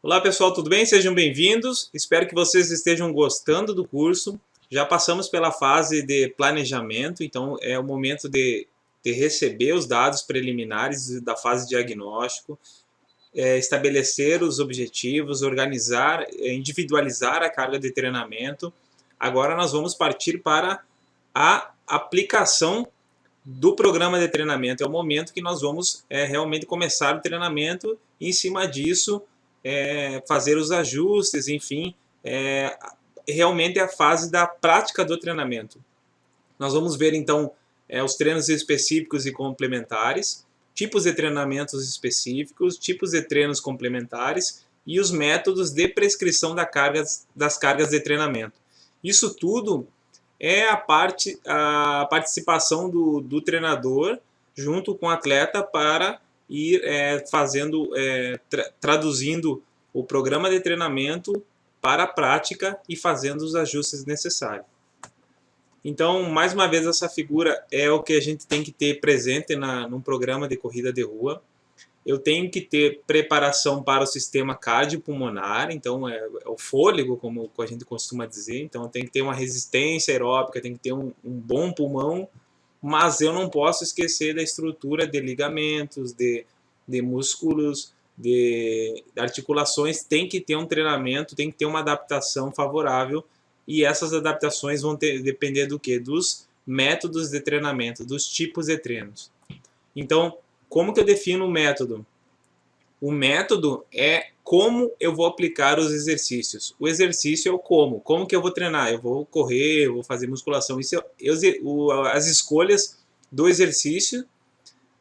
Olá pessoal, tudo bem? Sejam bem-vindos. Espero que vocês estejam gostando do curso. Já passamos pela fase de planejamento, então é o momento de receber os dados preliminares da fase de diagnóstico, estabelecer os objetivos, organizar, individualizar a carga de treinamento. Agora nós vamos partir para a aplicação do programa de treinamento. É o momento que nós vamos realmente começar o treinamento e, em cima disso, fazer os ajustes, enfim, realmente é a fase da prática do treinamento. Nós vamos ver então os treinos específicos e complementares, tipos de treinamentos específicos, tipos de treinos complementares e os métodos de prescrição das cargas de treinamento. Isso tudo é a participação do treinador junto com o atleta para ir traduzindo o programa de treinamento para a prática e fazendo os ajustes necessários. Então, mais uma vez, essa figura é o que a gente tem que ter presente num programa de corrida de rua. Eu tenho que ter preparação para o sistema cardiopulmonar, então é o fôlego, como a gente costuma dizer. Então, eu tenho que ter uma resistência aeróbica, tenho que ter um bom pulmão, mas eu não posso esquecer da estrutura de ligamentos, de músculos, de articulações. Tem que ter um treinamento, tem que ter uma adaptação favorável, e essas adaptações vão depender do quê? Dos métodos de treinamento, dos tipos de treinos. Então, como que eu defino o método? O método é como eu vou aplicar os exercícios. O exercício é o como. Como que eu vou treinar? Eu vou correr, eu vou fazer musculação. As escolhas do exercício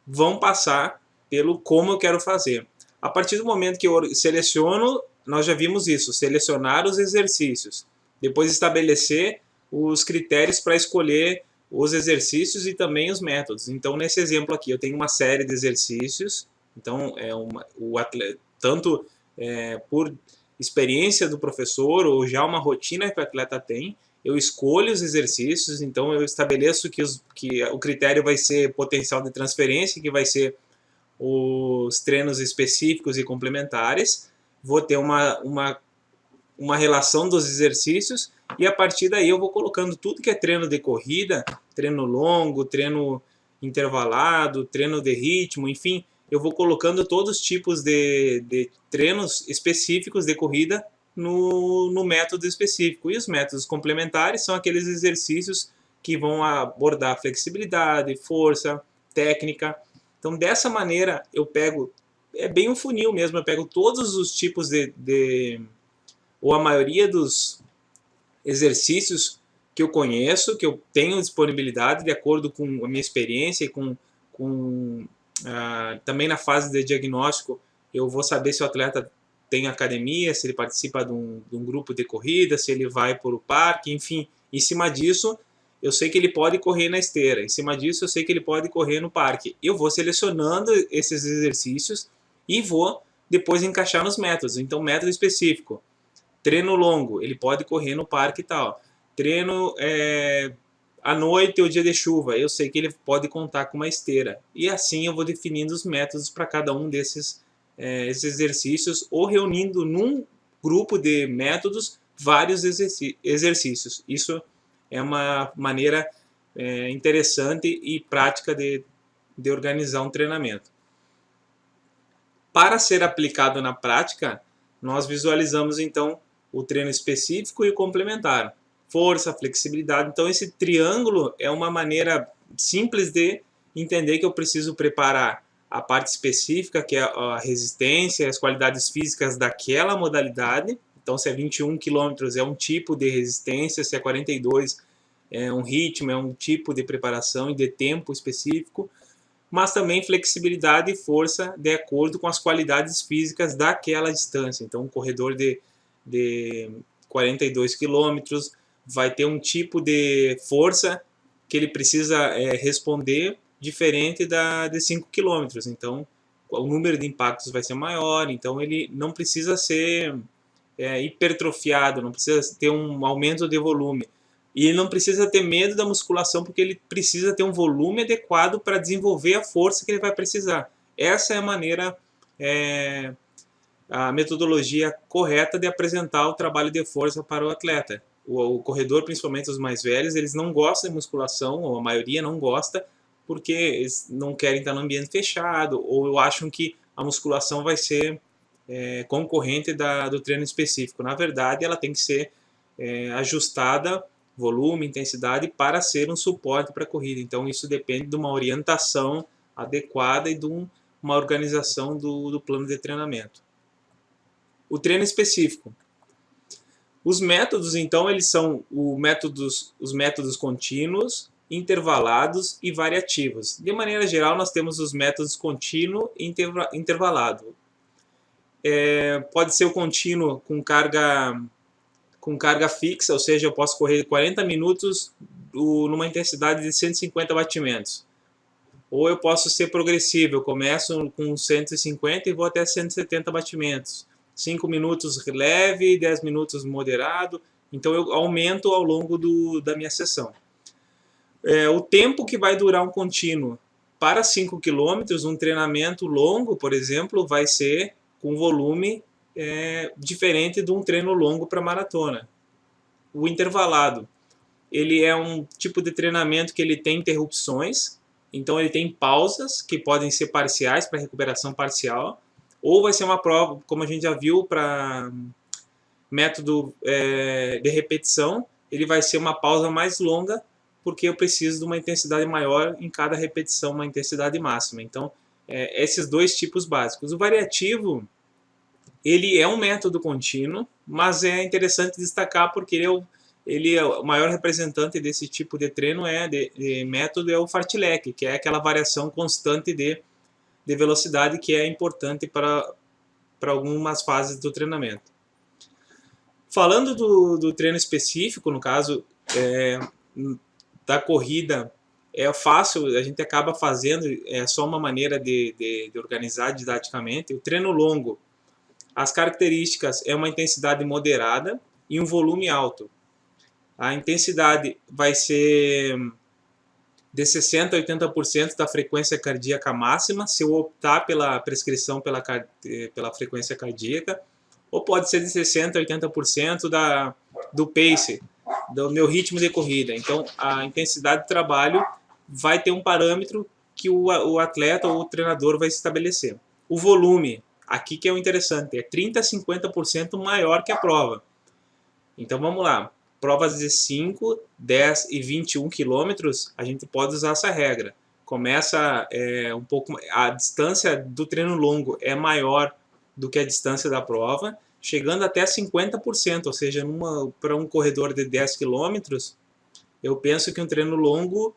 vão passar pelo como eu quero fazer. A partir do momento que eu seleciono, nós já vimos isso, selecionar os exercícios. Depois estabelecer os critérios para escolher os exercícios e também os métodos. Então, nesse exemplo aqui, eu tenho uma série de exercícios. Então, o atleta, tanto por experiência do professor ou já uma rotina que o atleta tem, eu escolho os exercícios. Então, eu estabeleço que o critério vai ser potencial de transferência, que vai ser os treinos específicos e complementares. Vou ter uma relação dos exercícios, e a partir daí eu vou colocando tudo que é treino de corrida, treino longo, treino intervalado, treino de ritmo, enfim, eu vou colocando todos os tipos de treinos específicos de corrida no método específico. E os métodos complementares são aqueles exercícios que vão abordar flexibilidade, força, técnica. Então, dessa maneira, eu pego, é bem um funil mesmo, eu pego todos os tipos ou a maioria dos exercícios que eu conheço, que eu tenho disponibilidade de acordo com a minha experiência e também na fase de diagnóstico eu vou saber se o atleta tem academia, se ele participa de um grupo de corrida, se ele vai para o parque, enfim. Em cima disso, eu sei que ele pode correr na esteira. Em cima disso, eu sei que ele pode correr no parque. Eu vou selecionando esses exercícios e vou depois encaixar nos métodos. Então, método específico. Treino longo, ele pode correr no parque e tal. Treino à noite ou dia de chuva, eu sei que ele pode contar com uma esteira. E assim eu vou definindo os métodos para cada um desses esses exercícios, ou reunindo num grupo de métodos vários exercícios. Isso é uma maneira interessante e prática de organizar um treinamento. Para ser aplicado na prática, nós visualizamos então o treino específico e complementar. Força, flexibilidade. Então, esse triângulo é uma maneira simples de entender que eu preciso preparar a parte específica, que é a resistência, as qualidades físicas daquela modalidade. Então, se é 21 km é um tipo de resistência, se é 42 é um ritmo, é um tipo de preparação e de tempo específico, mas também flexibilidade e força de acordo com as qualidades físicas daquela distância. Então, um corredor de 42 quilômetros vai ter um tipo de força que ele precisa responder diferente de 5 quilômetros. Então, o número de impactos vai ser maior, então ele não precisa ser hipertrofiado, não precisa ter um aumento de volume. E ele não precisa ter medo da musculação, porque ele precisa ter um volume adequado para desenvolver a força que ele vai precisar. Essa é a maneira a metodologia correta de apresentar o trabalho de força para o atleta. O corredor, principalmente os mais velhos, eles não gostam de musculação, ou a maioria não gosta, porque eles não querem estar no ambiente fechado, ou acham que a musculação vai ser concorrente do treino específico. Na verdade, ela tem que ser ajustada, volume, intensidade, para ser um suporte para a corrida. Então, isso depende de uma orientação adequada e de uma organização do plano de treinamento. O treino específico. Os métodos, então, eles são os métodos contínuos, intervalados e variativos. De maneira geral, nós temos os métodos contínuo e intervalado. Pode ser o contínuo com carga fixa, ou seja, eu posso correr 40 minutos numa intensidade de 150 batimentos. Ou eu posso ser progressivo, eu começo com 150 e vou até 170 batimentos. 5 minutos leve, 10 minutos moderado, então eu aumento ao longo da minha sessão. O tempo que vai durar um contínuo para 5 km, um treinamento longo, por exemplo, vai ser com volume diferente de um treino longo para maratona. O intervalado, ele é um tipo de treinamento que ele tem interrupções, então ele tem pausas que podem ser parciais para recuperação parcial, ou vai ser uma prova, como a gente já viu, para método de repetição, ele vai ser uma pausa mais longa, porque eu preciso de uma intensidade maior em cada repetição, uma intensidade máxima. Então, esses dois tipos básicos. O variativo, ele é um método contínuo, mas é interessante destacar porque ele é o maior representante desse tipo de treino, de método, é o fartlek, que é aquela variação constante de velocidade que é importante para algumas fases do treinamento. Falando do treino específico, no caso da corrida, é fácil, a gente acaba fazendo, é só uma maneira de organizar didaticamente. O treino longo, as características é uma intensidade moderada e um volume alto. A intensidade vai ser de 60% a 80% da frequência cardíaca máxima, se eu optar pela prescrição pela frequência cardíaca, ou pode ser de 60% a 80% do pace, do meu ritmo de corrida. Então, a intensidade de trabalho vai ter um parâmetro que o atleta ou o treinador vai estabelecer. O volume, aqui que é o interessante, é 30% a 50% maior que a prova. Então, vamos lá. Provas de 5, 10 e 21 quilômetros, a gente pode usar essa regra. Começa um pouco, a distância do treino longo é maior do que a distância da prova, chegando até 50%, ou seja, para um corredor de 10 quilômetros, eu penso que um treino longo,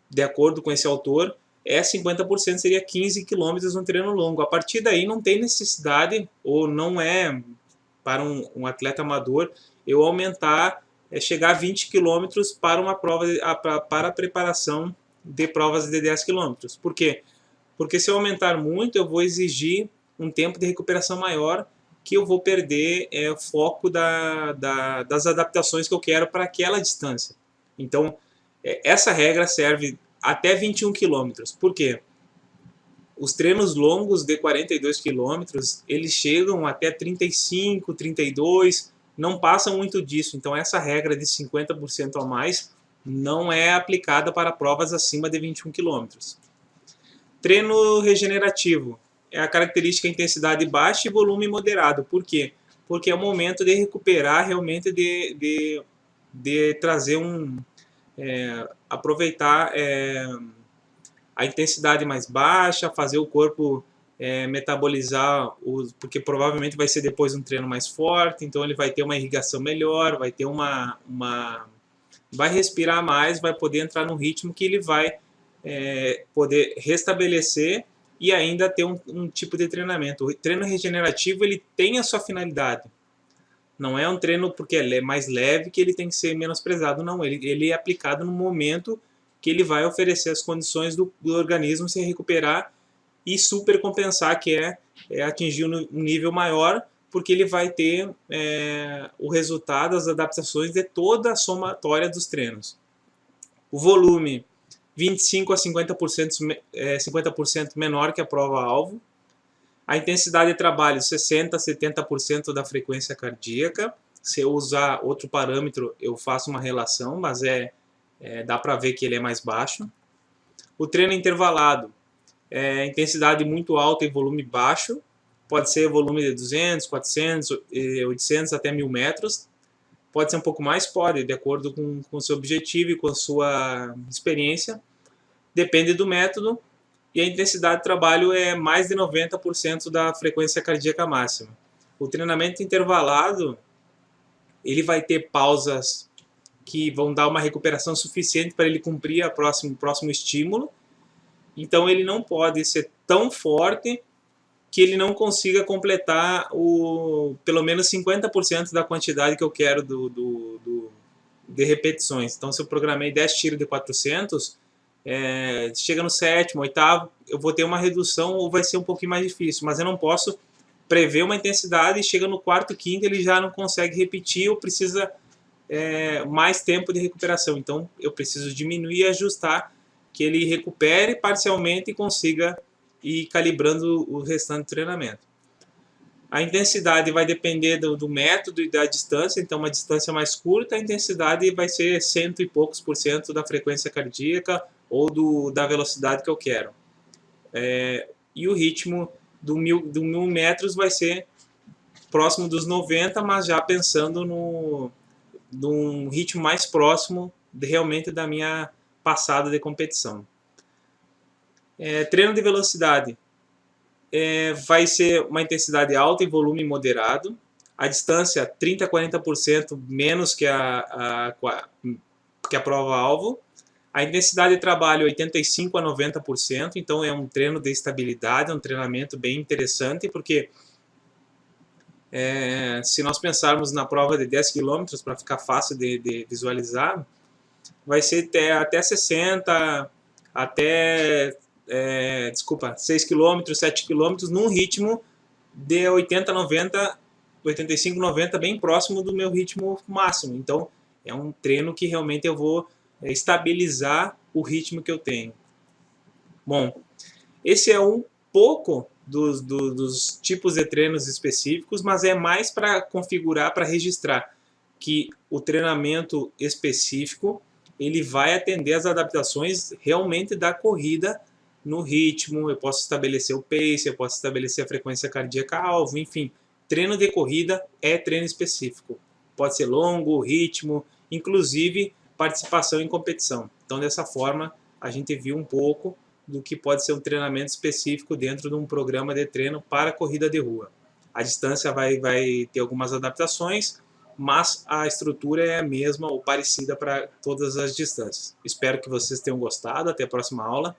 de acordo com esse autor, 50%, seria 15 quilômetros um treino longo. A partir daí não tem necessidade, ou não é para um atleta amador, eu aumentar, chegar a 20 km para uma prova, para a preparação de provas de 10 km. Por quê? Porque se eu aumentar muito, eu vou exigir um tempo de recuperação maior, que eu vou perder o foco das adaptações que eu quero para aquela distância. Então, essa regra serve até 21 km. Por quê? Os treinos longos de 42 km, eles chegam até 35, 32, não passam muito disso. Então essa regra de 50% a mais não é aplicada para provas acima de 21 km. Treino regenerativo é a característica intensidade baixa e volume moderado. Por quê? Porque é o momento de recuperar, realmente de trazer aproveitar a intensidade mais baixa, fazer o corpo metabolizar, porque provavelmente vai ser depois um treino mais forte, então ele vai ter uma irrigação melhor, vai ter vai respirar mais, vai poder entrar num ritmo que ele vai poder restabelecer e ainda ter um tipo de treinamento. O treino regenerativo, ele tem a sua finalidade. Não é um treino porque ele é mais leve que ele tem que ser menosprezado, não. Ele é aplicado no momento que ele vai oferecer as condições do organismo se recuperar e supercompensar, que é atingir um nível maior, porque ele vai ter o resultado, as adaptações de toda a somatória dos treinos. O volume, 25% a 50% menor que a prova-alvo. A intensidade de trabalho, 60% a 70% da frequência cardíaca. Se eu usar outro parâmetro, eu faço uma relação, mas dá para ver que ele é mais baixo. O treino intervalado, intensidade muito alta e volume baixo. Pode ser volume de 200, 400, 800 até 1000 metros. Pode ser um pouco mais, pode, de acordo com o seu objetivo e com a sua experiência. Depende do método. E a intensidade de trabalho é mais de 90% da frequência cardíaca máxima. O treinamento intervalado, ele vai ter pausas que vão dar uma recuperação suficiente para ele cumprir o próximo estímulo. Então ele não pode ser tão forte que ele não consiga completar pelo menos 50% da quantidade que eu quero de repetições. Então se eu programei 10 tiros de 400, chega no sétimo, oitavo, eu vou ter uma redução ou vai ser um pouquinho mais difícil, mas eu não posso prever uma intensidade e chega no quarto, quinto, ele já não consegue repetir ou precisa mais tempo de recuperação. Então eu preciso diminuir e ajustar que ele recupere parcialmente e consiga ir calibrando o restante do treinamento. A intensidade vai depender do método e da distância, então uma distância mais curta, a intensidade vai ser 100 e poucos por cento da frequência cardíaca ou da velocidade que eu quero. E o ritmo do 1000 metros vai ser próximo dos 90, mas já pensando num ritmo mais próximo realmente da minha passada de competição. Treino de velocidade vai ser uma intensidade alta e volume moderado. A distância 30 a 40% menos que a prova-alvo. A intensidade de trabalho 85 a 90%, então é um treino de estabilidade, é um treinamento bem interessante, porque se nós pensarmos na prova de 10 km, para ficar fácil de visualizar, vai ser até 60, até 6 km, 7 km, num ritmo de 80, 90, 85, 90, bem próximo do meu ritmo máximo. Então, é um treino que realmente eu vou estabilizar o ritmo que eu tenho. Bom, esse é um pouco dos tipos de treinos específicos, mas é mais para configurar, para registrar que o treinamento específico ele vai atender às adaptações realmente da corrida no ritmo. Eu posso estabelecer o pace, eu posso estabelecer a frequência cardíaca alvo, enfim. Treino de corrida é treino específico. Pode ser longo, ritmo, inclusive participação em competição. Então, dessa forma, a gente viu um pouco do que pode ser um treinamento específico dentro de um programa de treino para corrida de rua. A distância vai ter algumas adaptações, mas a estrutura é a mesma ou parecida para todas as distâncias. Espero que vocês tenham gostado. Até a próxima aula.